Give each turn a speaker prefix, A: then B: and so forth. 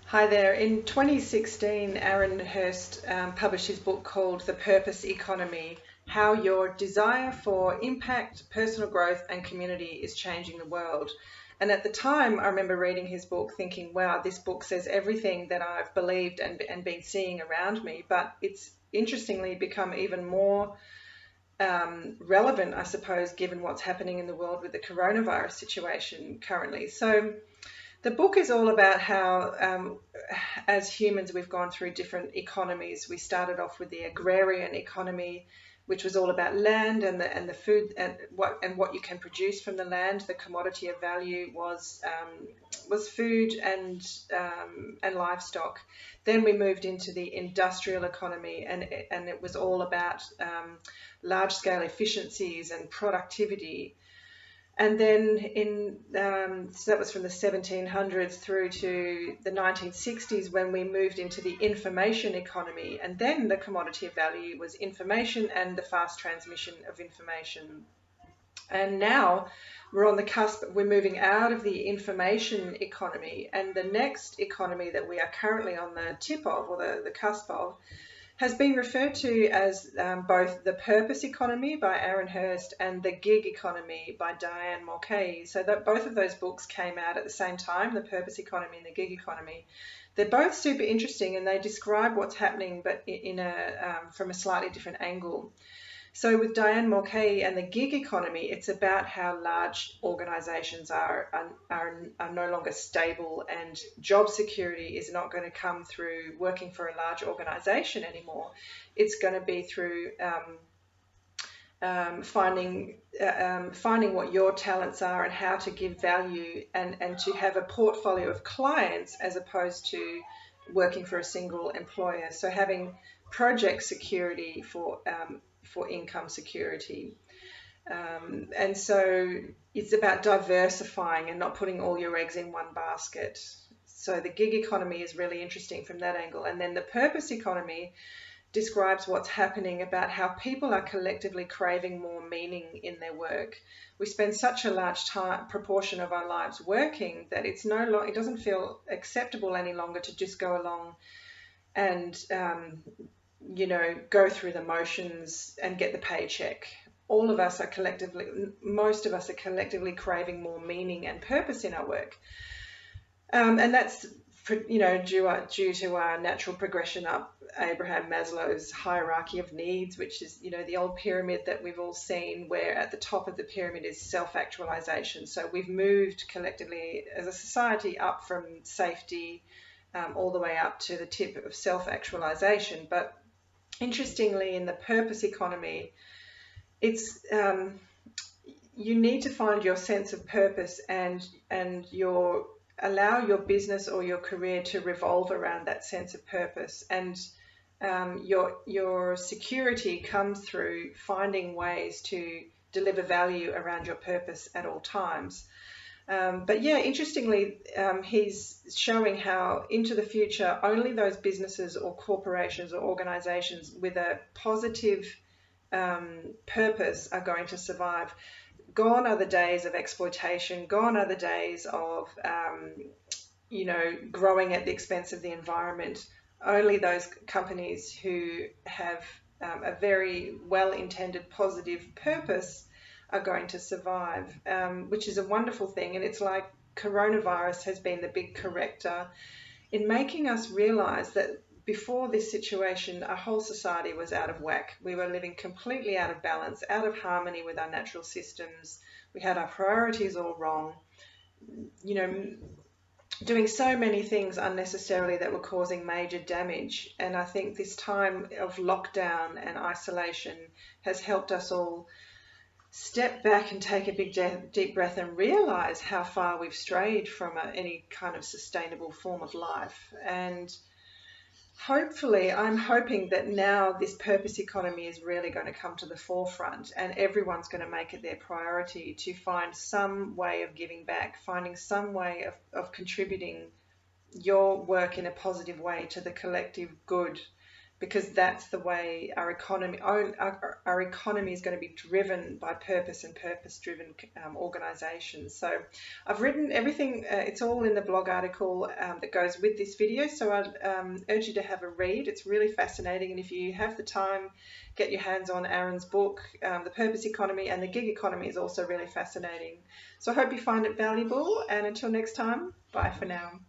A: Hi there. In 2016, Aaron Hurst published his book called The Purpose Economy: How Your Desire for Impact, Personal Growth, and Community is Changing the World. And at the time, I remember reading his book thinking, wow, this book says everything that I've believed and been seeing around me. But it's interestingly become even more relevant, I suppose, given what's happening in the world with the coronavirus situation currently. So the book is all about how, as humans, we've gone through different economies. We started off with the agrarian economy, which was all about land and the food and what you can produce from the land. The commodity of value was food and livestock. Then we moved into the industrial economy, and it was all about large scale efficiencies and productivity. And then so that was from the 1700s through to the 1960s, when we moved into the information economy. And then the commodity of value was information and the fast transmission of information. And now we're on the cusp, we're moving out of the information economy. And the next economy that we are currently on the tip of, or the cusp of, has been referred to as both the purpose economy by Aaron Hurst and the gig economy by Diane Mulcahy. So that both of those books came out at the same time, the purpose economy and the gig economy. They're both super interesting, and they describe what's happening, but from a slightly different angle. So with Diane Mulcahy and the gig economy, it's about how large organisations are no longer stable, and job security is not going to come through working for a large organisation anymore. It's going to be through finding what your talents are and how to give value, and to have a portfolio of clients as opposed to working for a single employer. So having project security for income security. And so it's about diversifying and not putting all your eggs in one basket. So the gig economy is really interesting from that angle. And then the purpose economy describes what's happening about how people are collectively craving more meaning in their work. We spend such a large proportion of our lives working that it doesn't feel acceptable any longer to just go along and go through the motions and get the paycheck. Most of us are collectively craving more meaning and purpose in our work. And that's, due to our natural progression up Abraham Maslow's hierarchy of needs, which is, the old pyramid that we've all seen, where at the top of the pyramid is self-actualization. So we've moved collectively as a society up from safety all the way up to the tip of self-actualization. But interestingly, in the purpose economy, it's you need to find your sense of purpose and allow your business or your career to revolve around that sense of purpose. And your security comes through finding ways to deliver value around your purpose at all times. But yeah, interestingly, he's showing how into the future only those businesses or corporations or organizations with a positive purpose are going to survive. Gone are the days of exploitation. Gone are the days of, growing at the expense of the environment. Only those companies who have a very well-intended positive purpose are going to survive, which is a wonderful thing. And it's like coronavirus has been the big corrector in making us realize that before this situation, our whole society was out of whack. We were living completely out of balance, out of harmony with our natural systems. We had our priorities all wrong, doing so many things unnecessarily that were causing major damage. And I think this time of lockdown and isolation has helped us all step back and take a big deep breath and realize how far we've strayed from any kind of sustainable form of life. And hopefully, I'm hoping that now this purpose economy is really going to come to the forefront, and everyone's going to make it their priority to find some way of giving back, finding some way of contributing your work in a positive way to the collective good. because that's the way our economy is going to be driven by purpose and purpose-driven organizations. So I've written everything, it's all in the blog article that goes with this video, so I'd urge you to have a read. It's really fascinating, and if you have the time, get your hands on Aaron's book. The Purpose Economy and the Gig Economy is also really fascinating. So I hope you find it valuable, and until next time, bye for now.